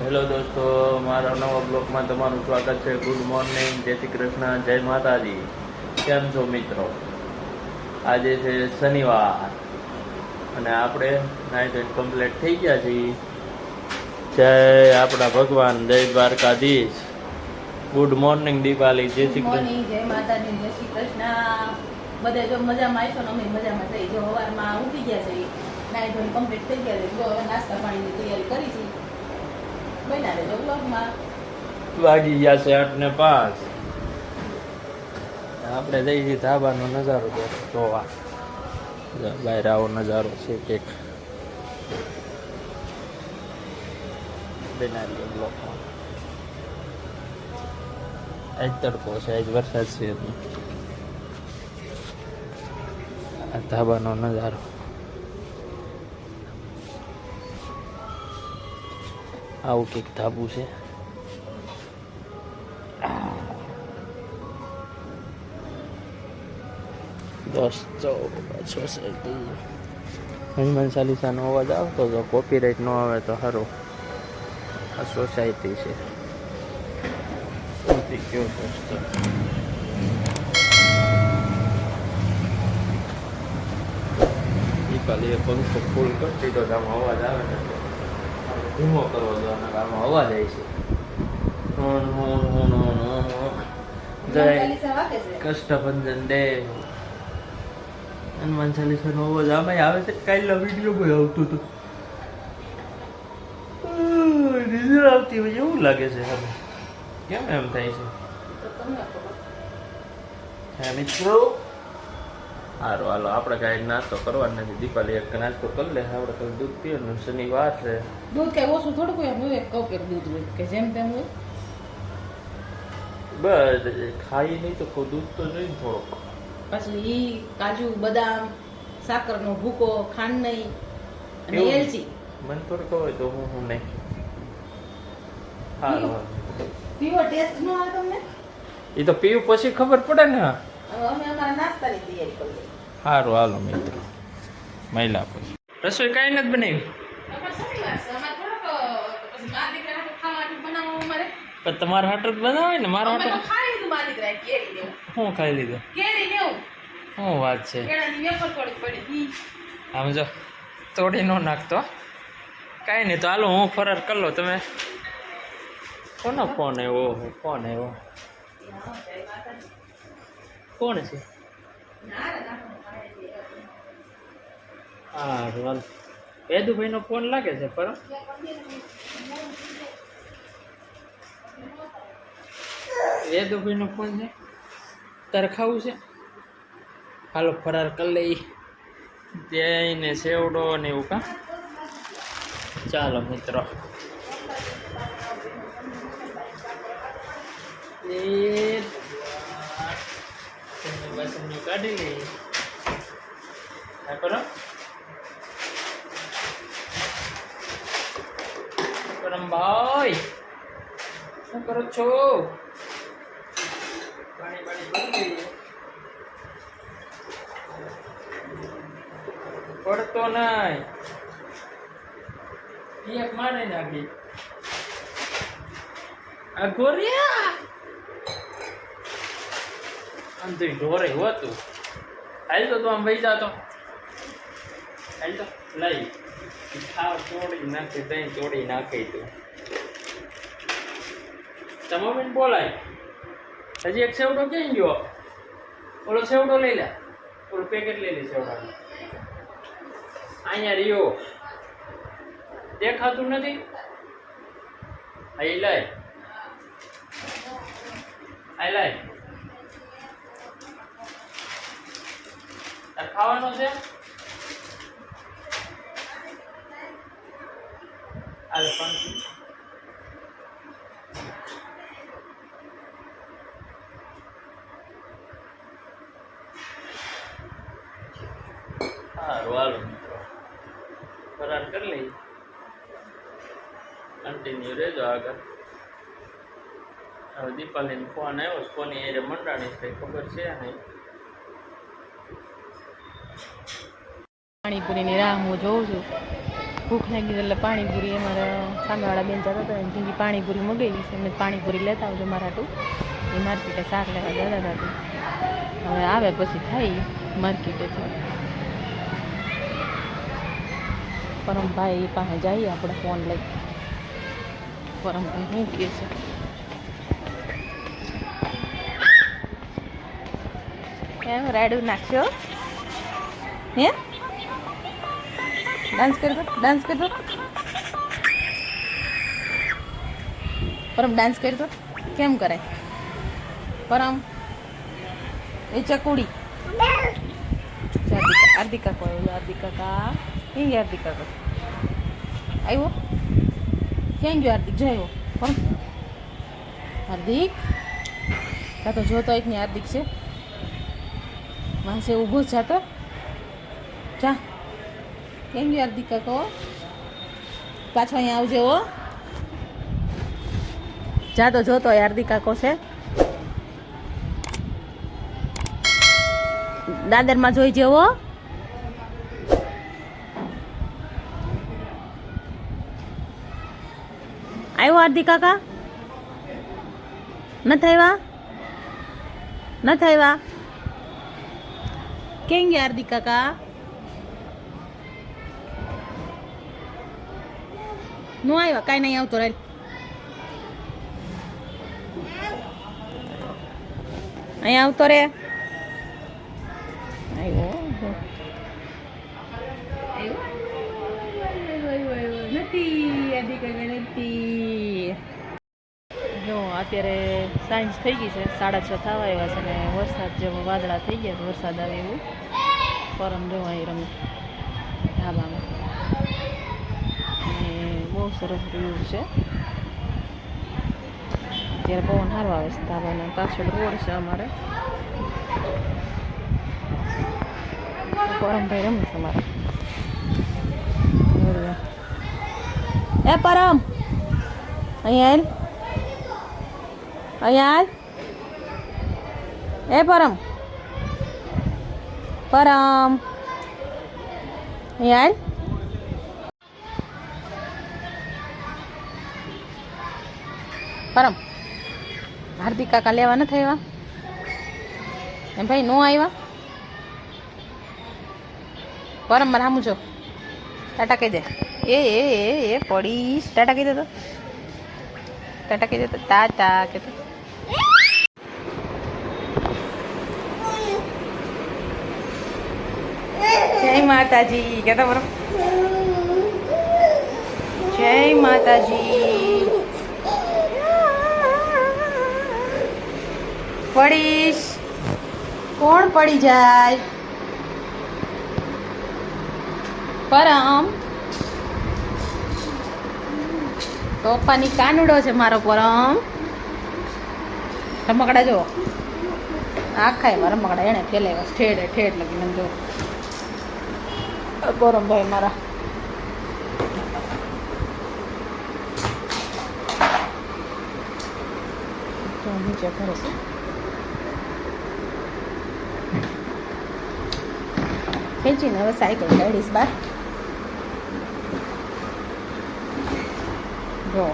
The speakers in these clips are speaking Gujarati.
હેલો દોસ્તો, મારા નવા બ્લોગમાં તમારું સ્વાગત છે. ગુડ મોર્નિંગ, જય શ્રી કૃષ્ણ, જય માતાજી. કેમ છો મિત્રો? આજે છે શનિવાર અને આપણે નાઇટ એન્ડ કમ્પ્લીટ થઈ ગયા છીએ. જય આપણા ભગવાન, જય દ્વારકાધીશ. ગુડ મોર્નિંગ દીપાલી, જય શ્રી કૃષ્ણ. જય માતાજી, જય શ્રી કૃષ્ણ. બધે જો મજામાં આવીશો ને અમે મજામાં થઈ. જો સવારમાં ઉઠી ગયા છે, નાઇટ એન્ડ કમ્પ્લીટ થઈ ગયા છે. જો નાસ્તા પાણીની તૈયારી કરી છે. બન્યા રહેજો બ્લોગમાં. વાગી ગયા છે 8:05. આપણે જઈ છીએ ધાબાનો નજારો જોવા. બહાર આવો નજારો છે કંઈક. બનાવીએ બ્લોકમાં. આજ તડકો છે, આજ વરસાદ છે. આ ધાબાનો નજારો. આવું કંઈક ધાબુ છે. દોસ્તો સોસાયટી હનુમાન ચાલીસાનો અવાજ આવતો તો કોપીરાઇટ ન આવે તો સારું. આ સોસાયટી છે. કયો દોસ્તો દીપાલી એ પંખો ફૂલ કરી દીધો, આમાં અવાજ આવે ને ધીમો કરવો જો, અને આમાં અવાજ આવે છે. જય કષ્ટભંજન દેવ. હનુમાન ચાલીસાનો અવાજ આમાં આવે છે. કાલના વિડીયોમાં આવતું હતું. રીઝલ આવતી હોય એવું લાગે છે. હવે કેમ એમ થાય છે? હે મિત્રો, સારું હાલો, આપણે કાંઈ નાસ્તો કરવાનો નથી. દીપાલી એક નાસ્તો કરી લે. આપણે કઈ દૂધ પીવાનું, શનિવાર છે. દૂધ કઈ ઓછું થોડું કોઈ એમ એક કપ એક દૂધ હોય કે જેમ તેમ હોય. બસ ખાઈ નહીં તો દૂધ તો જોઈએ થોડોક. પછી ઈ કાજુ બદામ સાકરનો ભૂકો ખાંડ નહીં અને એલચી. મને થોડુંક હોય તો હું નહીં. સારું પીવો ટેસ્ટ ન આવે તમને? એ તો પીવું પછી ખબર પડે ને. હવે અમે અમારા નાસ્તાની તૈયારી કરી લઈએ. સારું હાલો મિત્રો, મહિલા પછી રસોઈ કાંઈ નથી બનાવી. પણ તમારા હાટ જ બનાવે ને, મારા હાટ શું ખાઈ લીધું? શું વાત છે? આમ જો તોડી ન નાખતો. કાંઈ નહીં તો હાલો, હું ફરાર કરી લો. તમે કોનો ફોન આવ્યો? કોણ આવ્યો? કોણ છે? હા રોલ વેદુભાઈ નો ફોન લાગે છે. પર વેદુભાઈ નો ફોન છે. તારે ખાવું છે? હાલો ફરાર કરી લઈ. તેને સેવડો ને એવું કા. ચાલો મિત્રો, કાઢી લઈ. ભાઈ શું કરો છો? પાણી ભરી પડતો નહીં. એક મારે નાખી આ ગોરિયા. આમ તો ઢોરે હોતું. હાલ તો આમ વહી જાતો. હાલ તો લઈ ખાવ તોડી નાખી, દહીં તોડી નાખી. તું તમામ બોલાય. હજી એક સેવડો ક્યાં ગયો? ઓલો સેવડો લઈ લે. ઓલું પેકેટ લઈ લે સેવડાનું. અહીંયા રહ્યો, દેખાતું નથી. અહીં લઈ, આ લઈ. તાર ખાવાનો છે? હાલ પણ સારું હાલો મિત્રો, ફરાર કરી લઈ. કન્ટિન્યુ રહેજો આગળ. હવે દીપાલીનો ફોન આવ્યો છે. કોની એ મંડાણી છે ખબર છે નહીં. પાણીપુરીની રાહ હું જોઉં છું. ભૂખ લાગી એટલે પાણીપુરી અમારા સામેવાળા બેન જતા હતા ને પાણીપુરી મગાવી છે એમને પાણીપુરી લેતા આવજો મારા ટુ એ માર્કેટે શાક લેવા જતા હતા હવે આવે પછી ખાઈ માર્કેટેથી પરમભાઈ પાસે જઈએ આપણે ફોન લઈ પરમભાઈ શું કહે છે એમ રાડું નાખશો હે ડાન્સ કરતો પરમ ડાન્સ કરતો કેમ કરાય પરમ એ ચકુડી હાર્દિક કાકો આવ્યો હાર્દિક કાકા ક્યાં ગયા હાર્દિક કાકો આવ્યો ક્યાં ગયો હાર્દિક જો આવ્યો પરમ હાર્દિક કા તો જોતો એક ને હાર્દિક છે માસે ઊભો છે તો જા કેમ ગયો હાર્દિક કાકો પાછો અહીંયા આવજો હો જા તો જોતો હાર્દિક કાકો છે દાદરમાં જોઈ જેવો આવ્યો હાર્દિક કાકા નથી આવ્યા કેમ ગયા હાર્દિક કાકા નો આવ્યા કાંઈ નહીં આવતો રે અહીંયા આવતો રે જો અત્યારે સાંજ થઈ ગઈ છે 6:30 થવા આવ્યા છે ને વરસાદ જેવો વાદળા થઈ ગયા વરસાદ આવે એવું પરમ જો અહીં રમે ધાબામાં અને બહુ સરસ વ્યૂ છે અત્યારે પવન સારો આવે છે ધાબાના પાછળ રોડ છે અમારે પરમભાઈ રમે છે અમારે એ પરમ અહીંયા એ પરમ અહીંયા પરમ હાર્દિક કાકા લેવા નથી આવ્યા એમ ભાઈ નો આવ્યા પરમ મારે સામું છો ટાટા કહી દે એ પડીશ ટાટા કહી દે તો ટાટા કે તો જય માતાજી કેતા બરો જય માતાજી પડીશ કોણ પડી જાય પરમ તોફાની કાનુડો છે મારો પરમ રમકડા જો આખા એમાં રમકડા એને ફેલાવ્યા ઠેઠ લગીને જો પરમભાઈ મારા નીચે ઘરે છે ખેંચીને હવે સાયકલ કાઢીશ બાર જો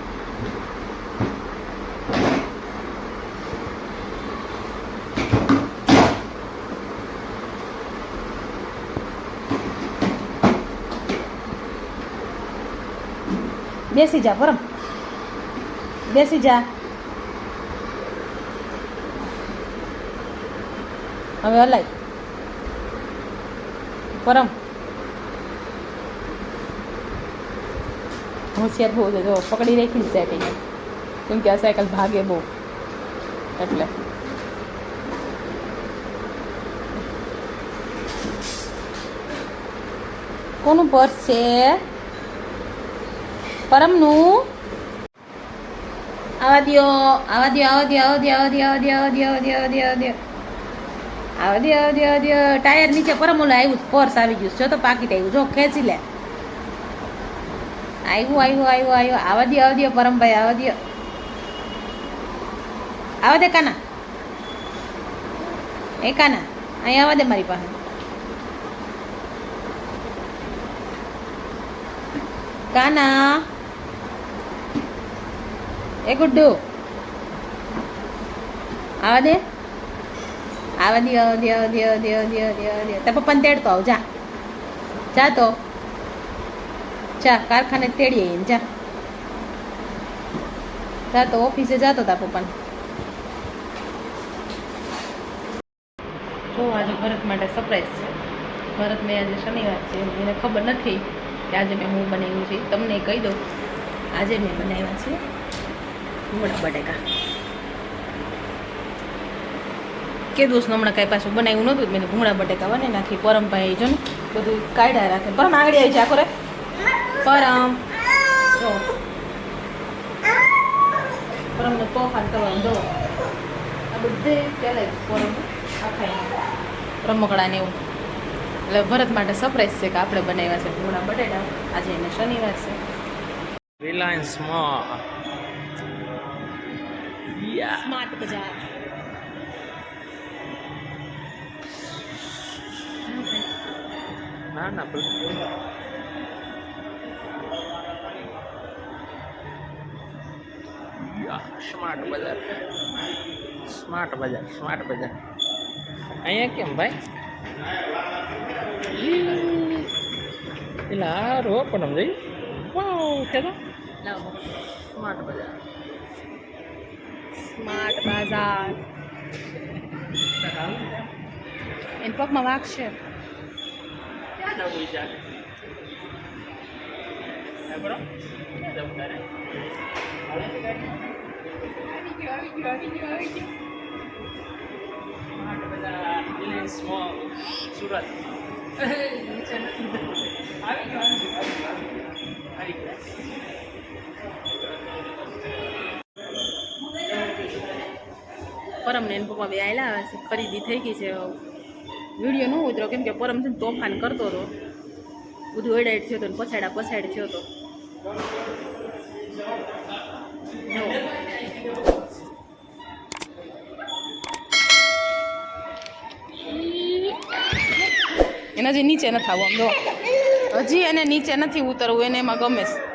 બેસી જા પરમ બેસી જા હવે હલાય પરમ હોશિયાર બહુ જો પકડી રાખીને સેટિંગ કેમ કે આ સાયકલ ભાગે બહુ એટલે કોનું પર્સ છે પરમનું આવા દ્યો ટાયર નીચે પરમ ઓલા આવ્યું પર્સ આવી ગયું જો તો પાકીટ આવ્યું જો ખેંચી લે આવ્યું આવા દ્યો પરમભાઈ આવા દે કાના એ કાના અહીં આવા દે મારી પાસે કાના એ ગુડ્ડુ આવા દે આવા દે આવા દે આવા દે આવા દે આવા દે આવા દે આવા દે તાર પપ્પાને તેડતો આવ જા જા તો જા કારખાને તેડી આવીને જા જા તો ઓફિસે જાતો તાર પપ્પાને જો આજે ભરત માટે સરપ્રાઈઝ છે ભરતને આજે શનિવાર છે એને ખબર નથી કે આજે મેં હું બનાવ્યું છે તમને કહી દઉં આજે મેં બનાવ્યા છે ભૂંગળા બટેકા કે દોસ્તનું હમણાં કાંઈ પાછું બનાવ્યું નહોતું મેં ભૂંગળા બટેકા બનાવી નાખી પરમભાઈ જો ને બધું કાઢ્યા રાખે પરમ આગળ આવી જા કરે પરમ જો પરમને તોફાન કરવાનું જો આ બધે પહેલાં પરમ આખા રમકડાને એવું એટલે ભરત માટે સરપ્રાઈઝ છે કે આપણે બનાવ્યા છે ભૂંગળા બટેટા આજે એને શનિવાર છે રિલાયન્સ મોલ સ્માર્ટ બજાર ના ના સ્માર્ટ બજાર સ્માર્ટ બજાર સ્માર્ટ બજાર અહીંયા કેમ ભાઈ પેલા રો પણ જઈ વાવ કે લાવો સ્માર્ટ બજાર સ્માર્ટ બાજાર એને પગમાં વાગશે ક્યાં જવું છે બરો જવું તારે સ્માર્ટ બજાર રિલાયન્સ મોલ સુરત આવી ગયો પરમ ને પપ્પા બે આવેલા આવે છે ખરીદી થઈ ગઈ છે વિડીયો ન ઉતરો કેમ કે પરમ છે ને તોફાન કરતો હતો બધું એડાઈટ થયો હતો ને પછાડ થયો હતો એને હજી નીચે નથી આવવું આમ જો હજી એને નીચે નથી ઉતરવું એને એમાં ગમે છે